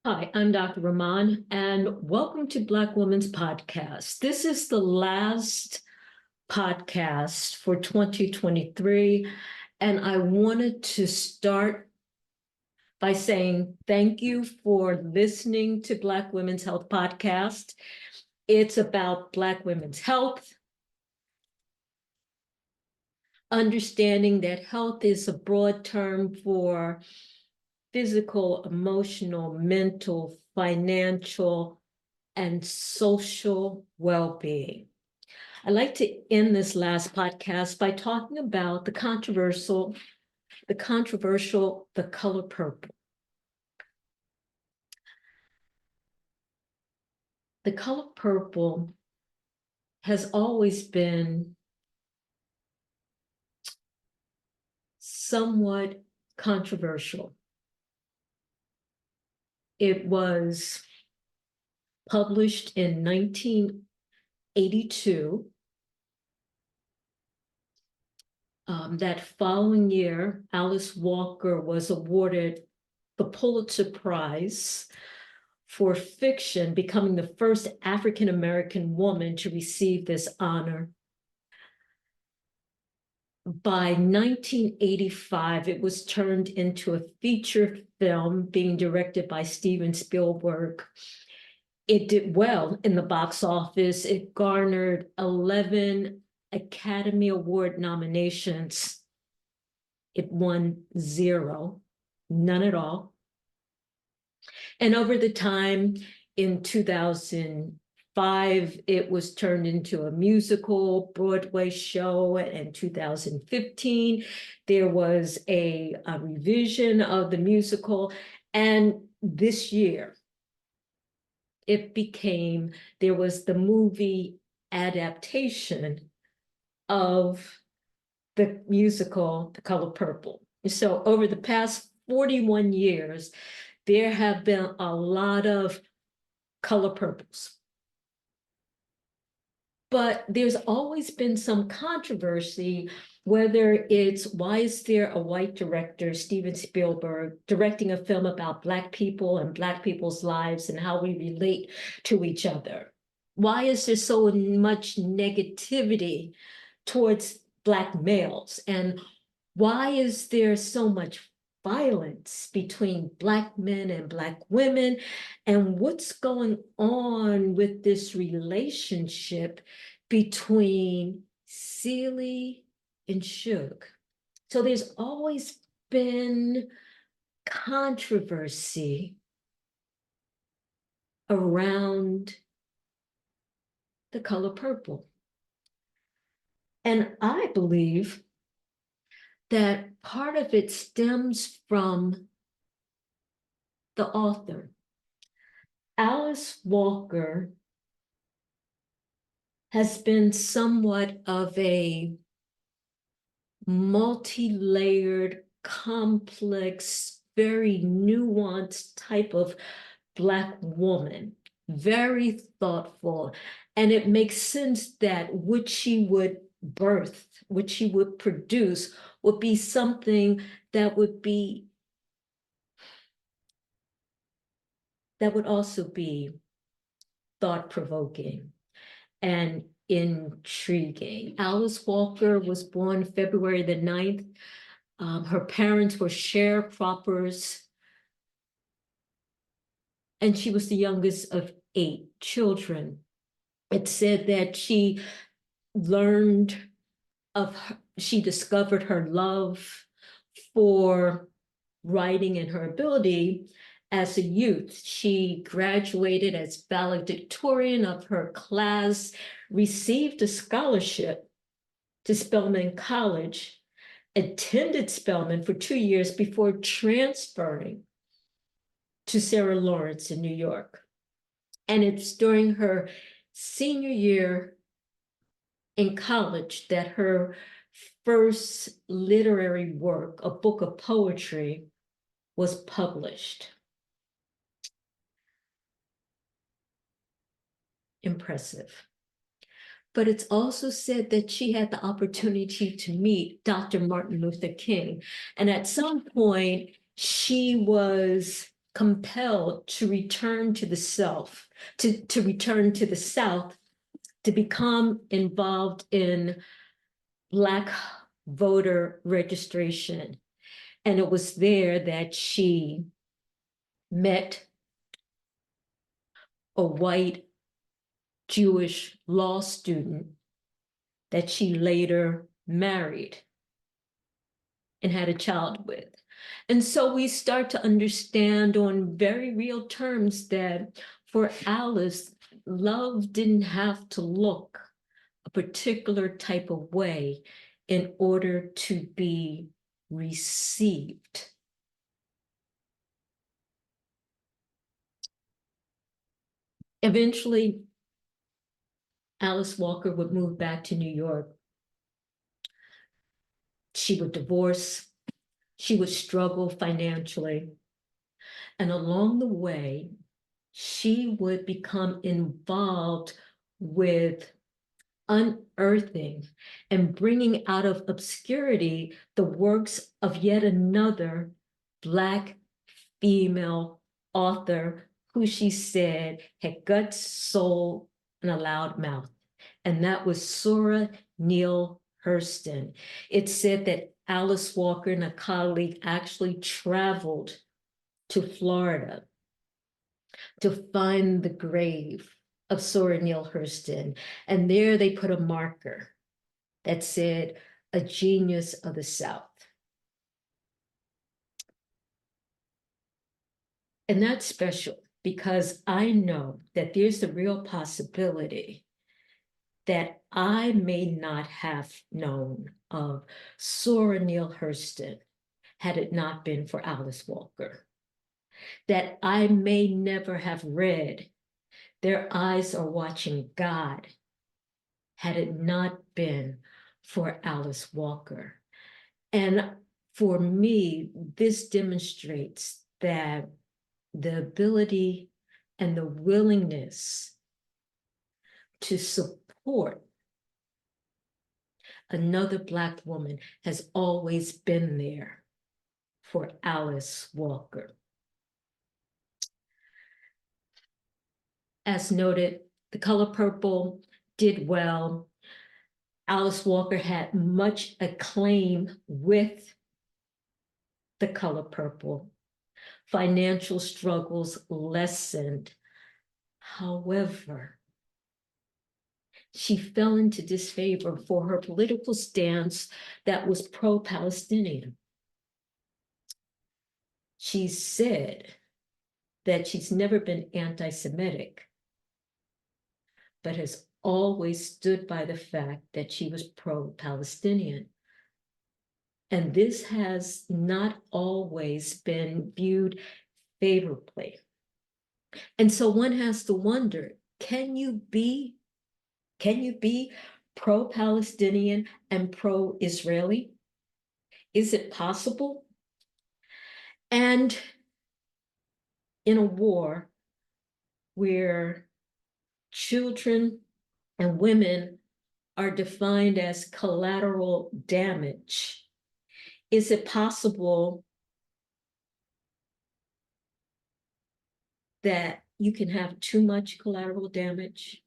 Hi, I'm Dr. Rahman, and welcome to Black Women's Podcast. This is the last podcast for 2023, and I wanted to start by saying thank you for listening to Black Women's Health Podcast. It's about Black women's health, understanding that health is a broad term for physical, emotional, mental, financial, and social well-being. I'd like to end this last podcast by talking about the controversial, the color purple. The color purple has always been somewhat controversial. It was published in 1982. That following year, Alice Walker was awarded the Pulitzer Prize for fiction, becoming the first African-American woman to receive this honor. By 1985, it was turned into a feature film being directed by Steven Spielberg. It did well in the box office. It garnered 11 Academy Award nominations. It won 0, none at all. And over the time, in 2005, it was turned into a musical Broadway show. And in 2015, there was a revision of the musical. And this year, there was the movie adaptation of the musical, The Color Purple. So over the past 41 years, there have been a lot of color purples. But there's always been some controversy, whether it's why is there a white director, Steven Spielberg, directing a film about Black people and Black people's lives and how we relate to each other? Why is there so much negativity towards Black males? And why is there so much violence between Black men and Black women? And what's going on with this relationship between Celie and Suge? So there's always been controversy around the color purple. And I believe that part of it stems from the author. Alice Walker has been somewhat of a multi-layered, complex, very nuanced type of Black woman, very thoughtful. And it makes sense that what she would birth, what she would produce, would be something that would also be thought-provoking and intriguing. Alice Walker was born February the 9th. Her parents were sharecroppers, and she was the youngest of 8 children. It said that she discovered her love for writing and her ability as a youth. She graduated as valedictorian of her class, received a scholarship to Spelman College, attended Spelman for 2 years before transferring to Sarah Lawrence in New York. And it's during her senior year in college that her first literary work, a book of poetry, was published. Impressive. But it's also said that she had the opportunity to meet Dr. Martin Luther King. And at some point, she was compelled to return to the South, to return to the South, to become involved in Black voter registration. And it was there that she met a white Jewish law student that she later married and had a child with. And so we start to understand on very real terms that for Alice, love didn't have to look a particular type of way in order to be received. Eventually, Alice Walker would move back to New York. She would divorce. She would struggle financially. And along the way, she would become involved with unearthing and bringing out of obscurity the works of yet another Black female author who she said had guts, soul, and a loud mouth. And that was Zora Neale Hurston. It said that Alice Walker and a colleague actually traveled to Florida to find the grave of Zora Neale Hurston. And there they put a marker that said, a genius of the South. And that's special because I know that there's the real possibility that I may not have known of Zora Neale Hurston had it not been for Alice Walker. That I may never have read Their Eyes Are Watching God had it not been for Alice Walker. And for me, this demonstrates that the ability and the willingness to support another Black woman has always been there for Alice Walker. As noted, The Color Purple did well. Alice Walker had much acclaim with The Color Purple. Financial struggles lessened. However, she fell into disfavor for her political stance that was pro-Palestinian. She said that she's never been anti-Semitic, but has always stood by the fact that she was pro-Palestinian. And this has not always been viewed favorably. And so one has to wonder, can you be pro-Palestinian and pro-Israeli? Is it possible? And in a war where children and women are defined as collateral damage, is it possible that you can have too much collateral damage?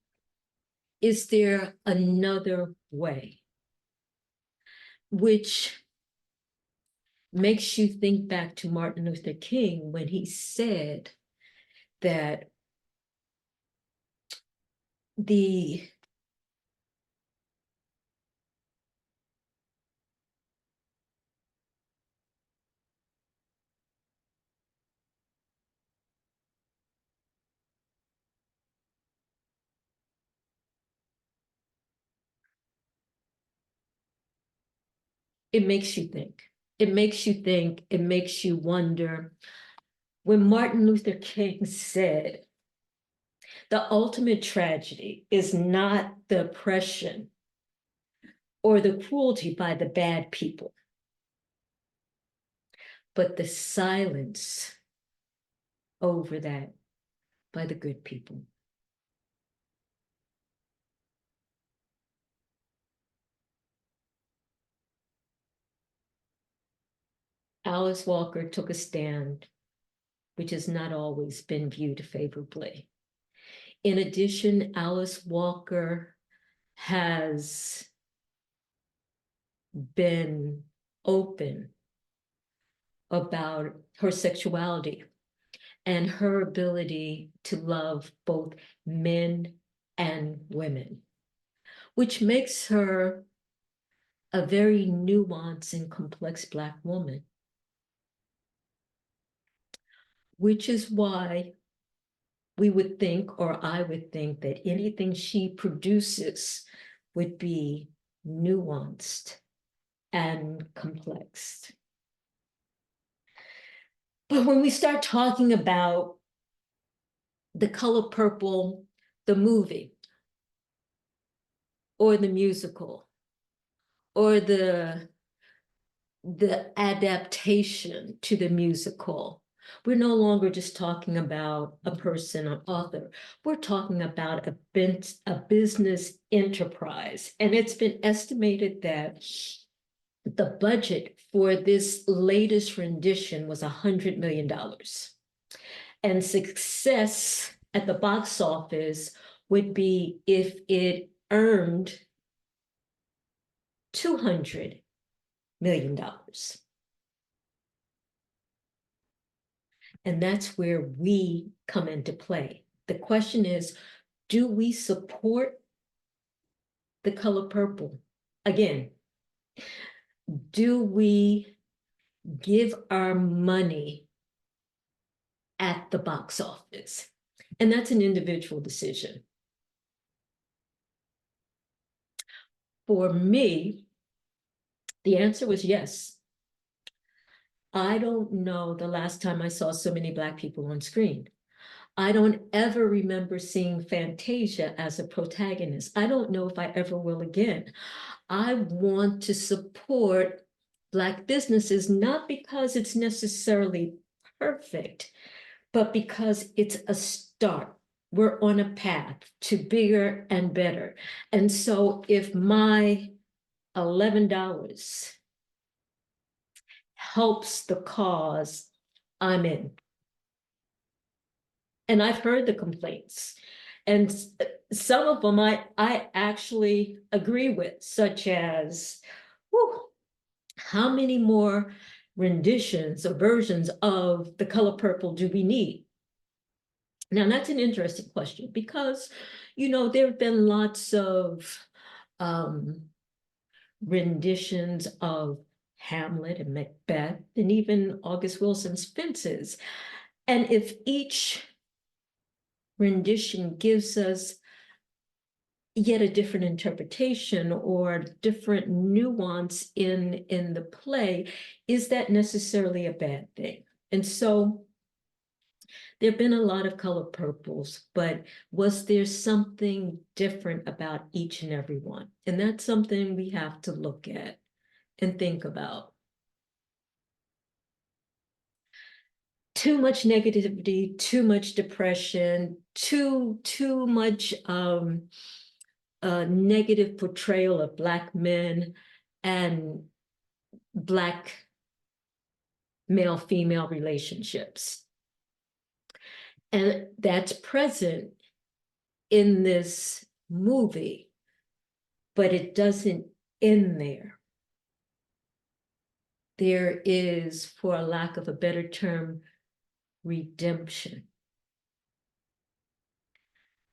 Is there another way? Which makes you think back to Martin Luther King when he said that the it makes you think. It makes you think, it makes you wonder. When Martin Luther King said, the ultimate tragedy is not the oppression or the cruelty by the bad people, but the silence over that by the good people. Alice Walker took a stand which has not always been viewed favorably. In addition, Alice Walker has been open about her sexuality and her ability to love both men and women, which makes her a very nuanced and complex Black woman, which is why we would think, or I would think, that anything she produces would be nuanced and complex. But when we start talking about The Color Purple, the movie, or the musical, or the adaptation to the musical, we're no longer just talking about a person or author. We're talking about a business enterprise. And it's been estimated that the budget for this latest rendition was $100 million. And success at the box office would be if it earned $200 million. And that's where we come into play. The question is, do we support The Color Purple? Again, do we give our money at the box office? And that's an individual decision. For me, the answer was yes. I don't know the last time I saw so many Black people on screen. I don't ever remember seeing Fantasia as a protagonist. I don't know if I ever will again. I want to support Black businesses, not because it's necessarily perfect, but because it's a start. We're on a path to bigger and better. And so if my $11 helps the cause, I'm in. And I've heard the complaints. And some of them I actually agree with, such as, whew, how many more renditions or versions of The Color Purple do we need? Now, that's an interesting question because, there have been lots of renditions of Hamlet and Macbeth, and even August Wilson's Fences. And if each rendition gives us yet a different interpretation or different nuance in the play, is that necessarily a bad thing? And so there have been a lot of Color Purples, but was there something different about each and every one? And that's something we have to look at and think about. Too much negativity, too much depression, too much negative portrayal of Black men and Black male-female relationships. And that's present in this movie, but it doesn't end there. There is, for a lack of a better term, redemption.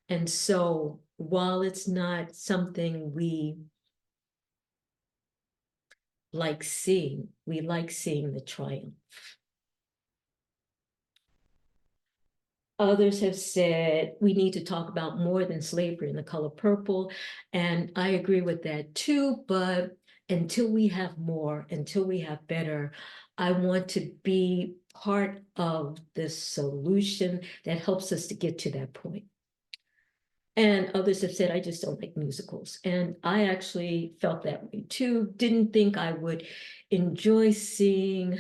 And so while it's not something we like seeing, we like seeing the triumph. Others have said we need to talk about more than slavery in The Color Purple. And I agree with that too, but until we have more, until we have better, I want to be part of the solution that helps us to get to that point. And others have said, I just don't like musicals. And I actually felt that way too. Didn't think I would enjoy seeing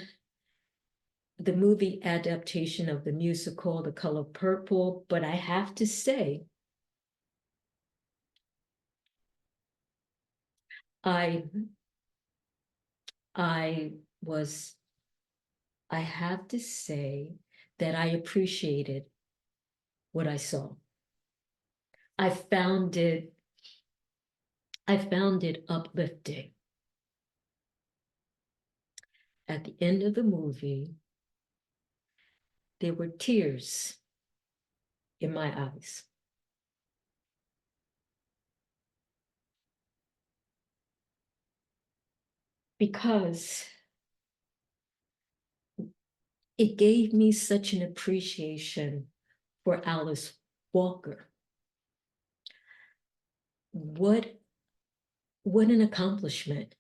the movie adaptation of the musical, The Color Purple, but I have to say, I have to say that I appreciated what I saw. I found it uplifting. At the end of the movie, there were tears in my eyes. Because it gave me such an appreciation for Alice Walker. What an accomplishment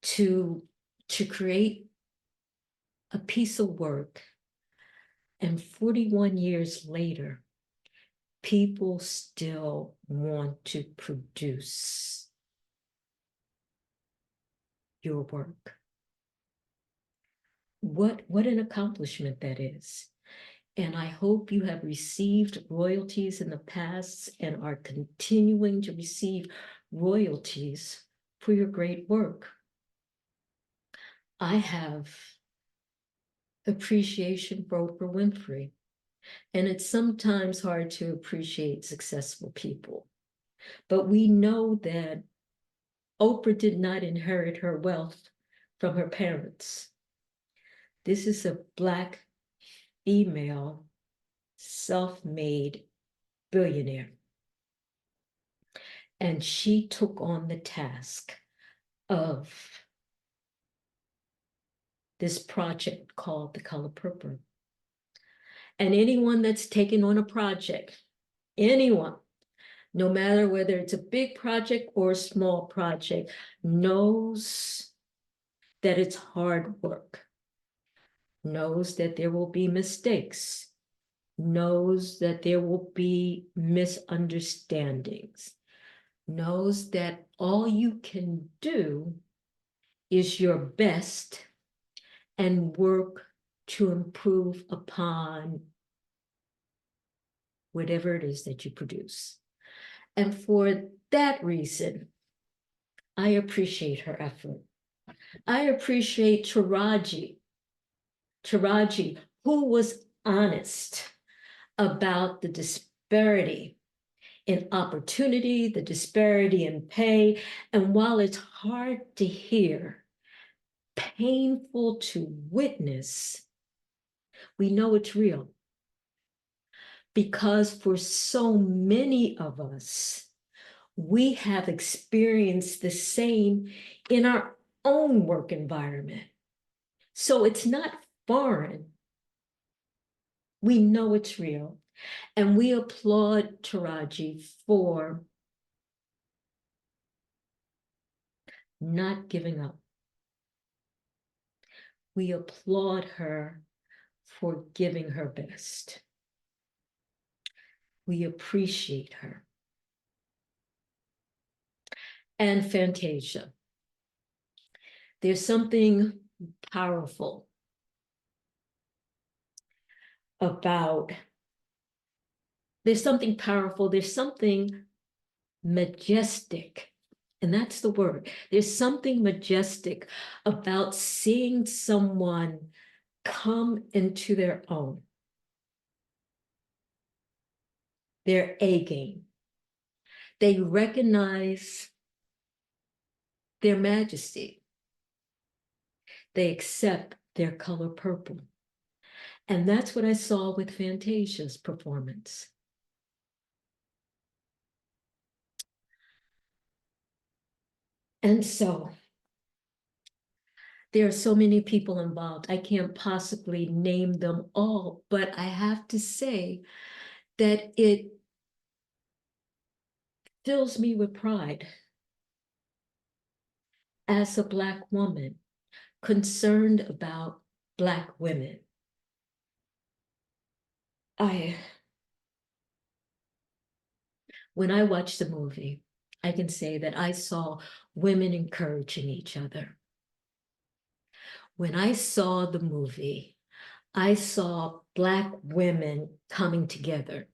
to create a piece of work, and 41 years later, people still want to produce your work. What an accomplishment that is. And I hope you have received royalties in the past and are continuing to receive royalties for your great work. I have appreciation for Oprah Winfrey, and it's sometimes hard to appreciate successful people. But we know that Oprah did not inherit her wealth from her parents. This is a Black female self-made billionaire. And she took on the task of this project called The Color Purple. And anyone that's taken on a project, anyone, no matter whether it's a big project or a small project, knows that it's hard work, knows that there will be mistakes, knows that there will be misunderstandings, knows that all you can do is your best and work to improve upon whatever it is that you produce. And for that reason, I appreciate her effort. I appreciate Taraji, who was honest about the disparity in opportunity, the disparity in pay. And while it's hard to hear, painful to witness, we know it's real. Because for so many of us, we have experienced the same in our own work environment. So it's not foreign. We know it's real. And we applaud Taraji for not giving up. We applaud her for giving her best. We appreciate her. And Fantasia. There's something powerful there's something majestic, and that's the word. There's something majestic about seeing someone come into their own, their A game. They recognize their majesty. They accept their color purple. And that's what I saw with Fantasia's performance. And so there are so many people involved. I can't possibly name them all, but I have to say that it fills me with pride as a Black woman concerned about Black women. When I watched the movie, I can say that I saw women encouraging each other. When I saw the movie, I saw Black women coming together.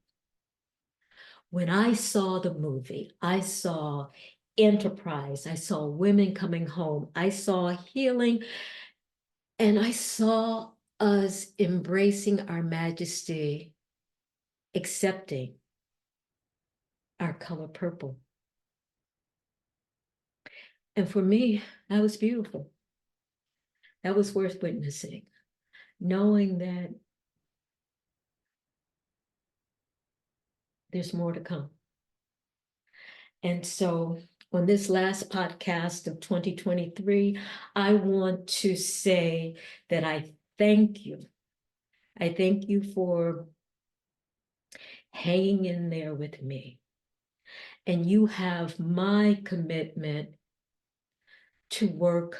When I saw the movie, I saw enterprise. I saw women coming home. I saw healing. And I saw us embracing our majesty, accepting our color purple. And for me, that was beautiful. That was worth witnessing, knowing that there's more to come. And so on this last podcast of 2023, I want to say that I thank you. I thank you for hanging in there with me. And you have my commitment to work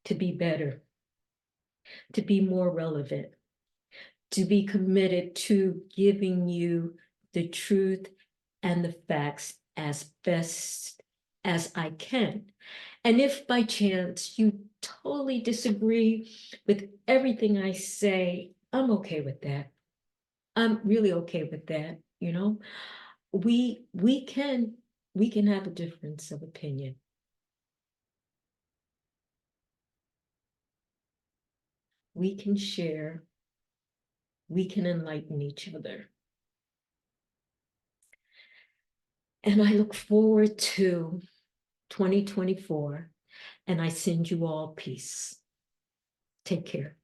to be better, to be more relevant, to be committed to giving you the truth and the facts as best as I can. And if by chance you totally disagree with everything I say, I'm okay with that. I'm really okay with that, you know. We can have a difference of opinion. We can share, we can enlighten each other. And I look forward to 2024, and I send you all peace. Take care.